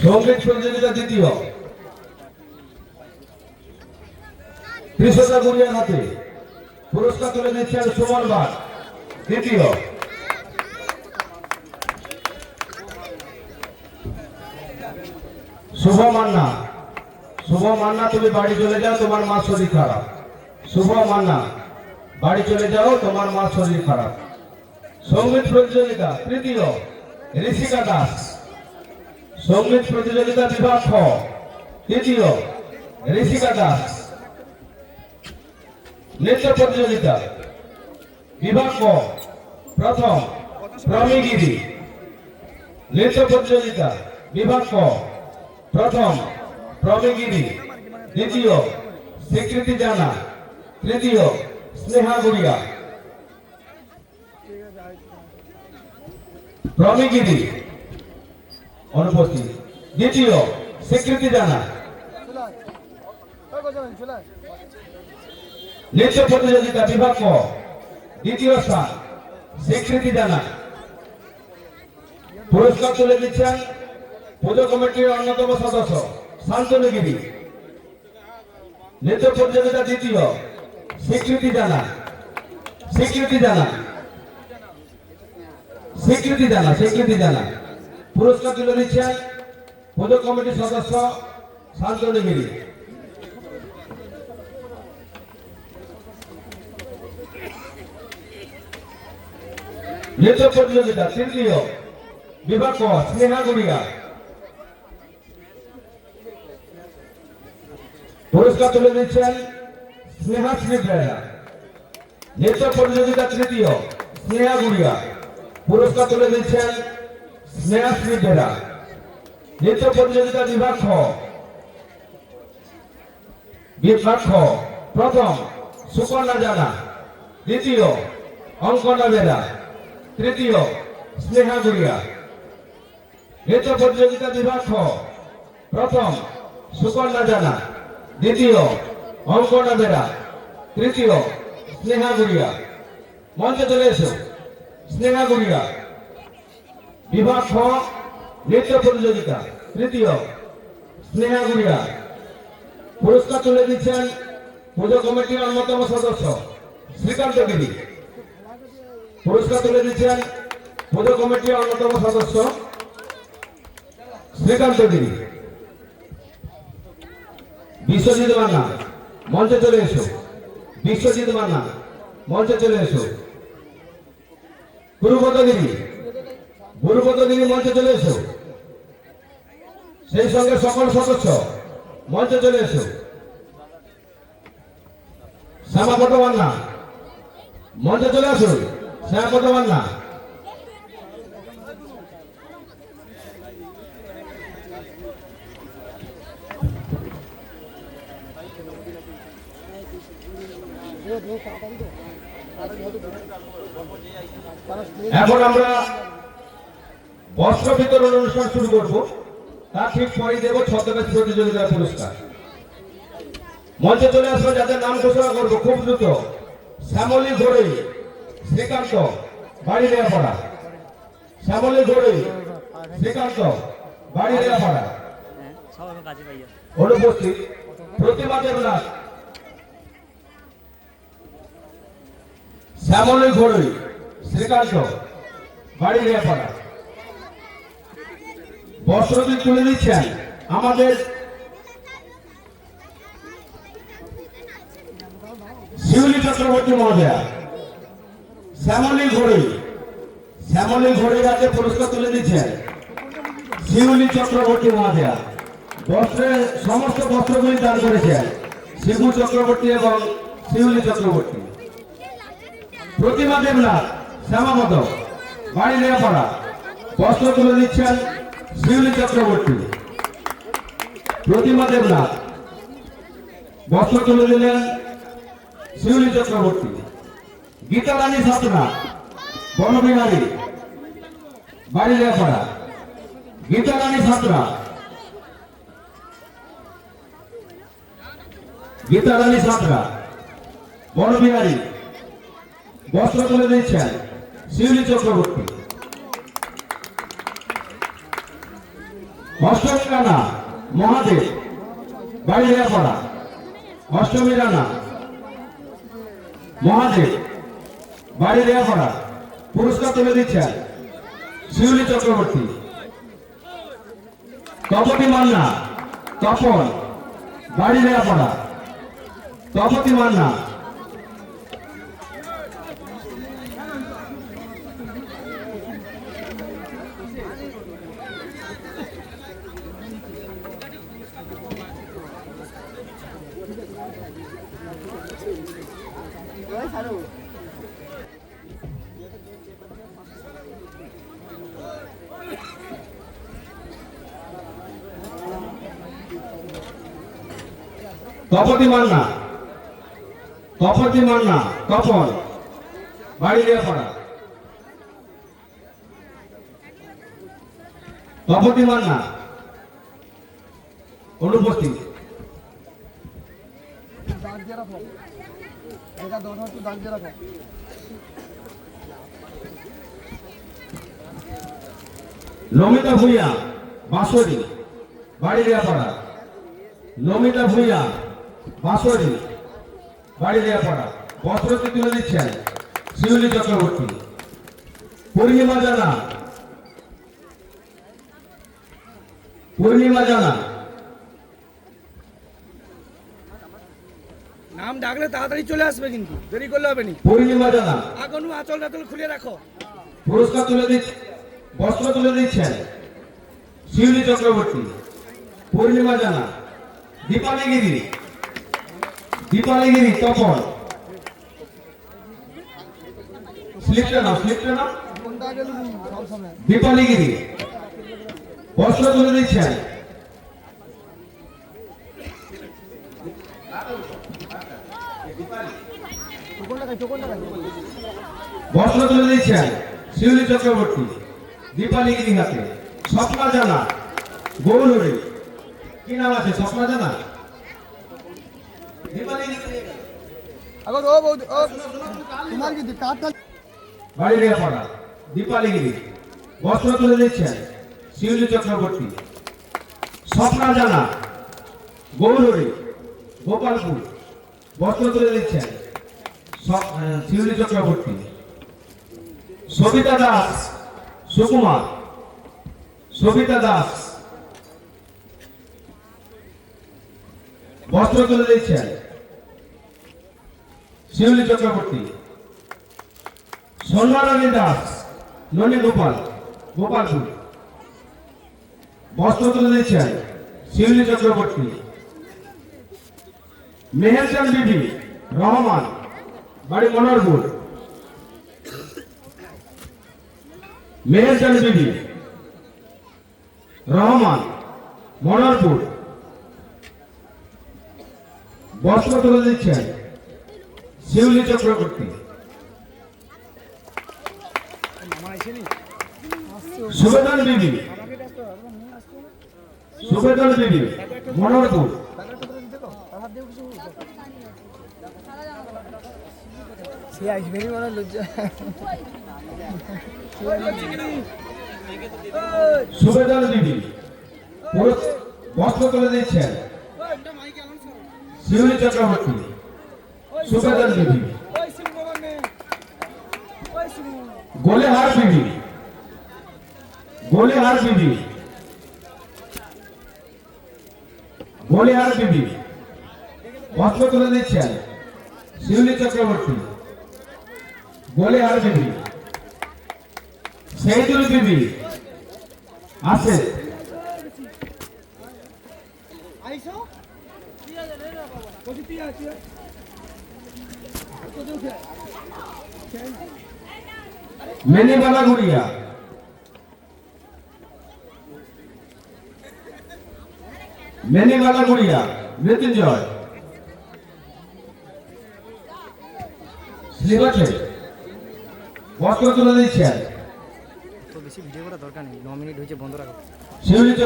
সঙ্গীত প্রতিযোগিতা দ্বিতীয় কৃষকা গুড়িয়ার হাতে পুরস্কার তুলে দিচ্ছেন সুমন বাগ। দ্বিতীয় শুভ মান্না। শুভ মান্না, তুমি বাড়ি চলে যাও, তোমার মা শরীর খারাপ। শুভ মান্না, বাড়ি চলে যাও, তোমার মা শরীর খারাপ। সঙ্গীত প্রতিযোগিতা তৃতীয় ঋষিকা দাস। সঙ্গীত প্রতিযোগিতা বিভাগ খ তৃতীয় ঋষিকা দাস। নৃত্য প্রতিযোগিতা বিভাগ ক প্রথম প্রমিগিরি। নৃত্য প্রতিযোগিতা বিভাগ ক প্রথম প্রমিগিরি, দ্বিতীয় স্বীকৃতি জানা, তৃতীয় স্নেহা গুড়িয়া। প্রমিগিরি অনুপস্থিত, দ্বিতীয় স্বীকৃতি জানা। নৃত্য প্রতিযোগিতা বিভাগ ক দ্বিতীয় স্থান স্বীকৃতি জানা। পুরস্কার তুলে দিচ্ছেন পুজো কমিটির অন্যতম সদস্য শান্তনু গিরি। নৃত্য প্রতিযোগিতা দ্বিতীয় স্বীকৃতি জানা। স্বীকৃতি জানা, স্বীকৃতি জানা, স্বীকৃতি জানা। পুরস্কার তুলে দিচ্ছেন পুজো কমিটির সদস্য শান্তনু গিরি। নৃত্য প্রতিযোগিতা তৃতীয় বিভাগ ক স্নেহা গুড়িয়া। পুরস্কার তুলে দিচ্ছেন স্নেহা শ্রীপ্রেয়া। নৃত্য প্রতিযোগিতা তৃতীয় স্নেহা গুড়িয়া। পুরস্কার তুলে দিচ্ছেন স্নেহা শ্রীপ্রেয়া। নৃত্য প্রতিযোগিতা বিভাগ খ প্রথম সুকন্যা জানা, দ্বিতীয় অঙ্কনা বেরা, তৃতীয় স্নেহা গুড়িয়া। নৃত্য প্রতিযোগিতা বিভাগ খ প্রথম সুকন্যা জানা, দ্বিতীয় অঙ্কনা বেরা, তৃতীয় স্নেহা গুড়িয়া। মঞ্চে চলে এসো স্নেহা গুড়িয়া। বিভাগ খ নৃত্য প্রতিযোগিতা তৃতীয় স্নেহা গুড়িয়া। পুরস্কার তুলে দিচ্ছেন পুজো কমিটির অন্যতম সদস্য শ্রীকান্ত গিরি। পুরস্কার তুলে দিচ্ছেন পুজো কমিটির অন্যতম সদস্য শ্রীকান্ত গিরি। বিশ্বজিৎ মান্না মঞ্চে চলে এসো। বিশ্বজিৎ মান্না মঞ্চে চলে এসো। গুরুপদ গিরি, গুরুপদ গিরি মঞ্চে চলে এসো। সেই সঙ্গে সকল সদস্য মঞ্চে চলে এসো। শ্যামাপদ মান্না মঞ্চে চলে আসুন। শ্যামাপদ মান্না। এখন আমরা বস্ত্র বিতরণ অনুষ্ঠান শুরু করব। তার ঠিক পরে দেব ছদ্মবেশ প্রতিযোগিতার পুরস্কার। মঞ্চে চলে আসবো যাদের নাম ঘোষণা করবো খুব দ্রুত। শ্যামলী ঘোড়ই, শ্রীকান্ত, বাড়ি রেয়াপাড়া। শ্যামলী ঘোড়ই, শ্রীকান্ত, বাড়ি রেয়াপাড়া। অনুপস্থিত প্রতিমা দেবনাথ। শ্যামলী ঘোড়ই, শ্রীকান্ত, বাড়ি রেয়াপাড়া। বস্ত্রটি তুলে দিচ্ছেন আমাদের শিউলি চক্রবর্তী মহোদয়া। শ্যামলী ঘোড়ই, শ্যামলী ঘোড়ির হাতে পুরস্কার তুলে দিচ্ছেন শিউলি চক্রবর্তী মহোদয়া। বস্ত্রের সমস্ত বস্ত্রগুলি দান করেছেন শিবু চক্রবর্তী এবং শিউলি চক্রবর্তী। প্রতিমা দেবনাথ, শ্যামাপদ, বাড়ি রেয়াপাড়া। বস্ত্র তুলে দিচ্ছেন শিউলি চক্রবর্তী। প্রতিমা দেবনাথ বস্ত্র তুলে দিলেন শিউলি চক্রবর্তী। গীতা রানী সাতনা, বনবিহারী, বাড়ি রেয়াপাড়া। গীতা রানী সাতনা, গীতা রানী সাতনা, বনবিহারী। বস্ত্র তুলে দিচ্ছেন শিউলি চক্রবর্তী। অষ্টমী রানা মহাদেব বাড়ি রেয়াপাড়া। অষ্টমী রানা মহাদেব বাড়ি রেয়াপাড়া পুরস্কার তুলে দিচ্ছেন শিউলি চক্রবর্তী। তপতি মান্না তপন বাড়ি রেয়াপাড়া। তপতি মান্না তপতি মান্না তপতি মান্না তপন বাড়ি রেয়াপাড়া। তপতি মান্না অনুপস্থিত। নমিতা ভূঁইয়া বাঁশরি বাড়ি রেয়াপাড়া। নমিতা ভূঁইয়া বাঁশরি বাড়ি রেয়াপাড়া বস্ত্রটি তুলে দিচ্ছেন শিউলি চক্রবর্তী। পূর্ণিমা জানা পূর্ণিমা জানা নাম ডাকলে তাড়াতাড়ি চলে আসবে, কিন্তু দেরি করলে হবে না। পূর্ণিমা জানা এখন আঁচল টাচল খুলে রাখো। পুরস্কার তুলে দিচ্ছেন বস্ত্র তুলে দিচ্ছেন শিউলি চক্রবর্তী। পূর্ণিমা জানা দীপালিগিরি দীপালিগিরি তপন স্লিপটা না দীপালিগিরি বস্ত্র তুলে দিচ্ছেন বস্ত্র তুলে দিচ্ছেন শিউলি চক্রবর্তী দীপালিগিরি হাতে। স্বপ্না জানা গৌরী কি নাম আছে? স্বপ্না জানা বাড়ি রেয়াপাড়া দীপালিগিরি বস্ত্র তুলে দিচ্ছেন শিউলি চক্রবর্তী। স্বপ্না জানা গৌরী গোপালপুর বস্ত্র তুলে দিচ্ছেন শিউলি চক্রবর্তী। সবিতা দাস সুকুমার সবিতা দাস বস্ত্র তুলে দিচ্ছেন শিউলি চক্রবর্তী। সন্ধ্যারানী দাস ননী গোপাল গোপালপুর বস্ত্র তুলে দিচ্ছেন শিউলি চক্রবর্তী। মেহেরচান বিবি রহমান বাড়ি মনোহরপুর। মেহেরচান বিবি রহমান মনোহরপুর বস্ত্র তুলে দিচ্ছেন শিউলি চক্রবর্তী। সুবেদান বিবি সুবেদান বিবি মনোহরপুর সুবেদান বিবি বস্ত্র তুলে দিচ্ছেন শিউলি চক্রবর্তী। সুবেদান বিবি গোলেহার বিবি গোলেহার বিবি গোলেহার বিবি বস্ত্র তুলে দিচ্ছেন শিউলি চক্রবর্তী। গোলেহার বিবি সেইদুল বিবি আছে মেনিবালা গুড়িয়া মেনিবালা গুড়িয়া মৃত্যুঞ্জয় স্লিপ আছে বস্ত্র তুলে দিচ্ছেন। তো বেশি ভিডিও করা দরকার নেই, 9 মিনিট হয়েছে, বন্ধ রাখো। শিউলি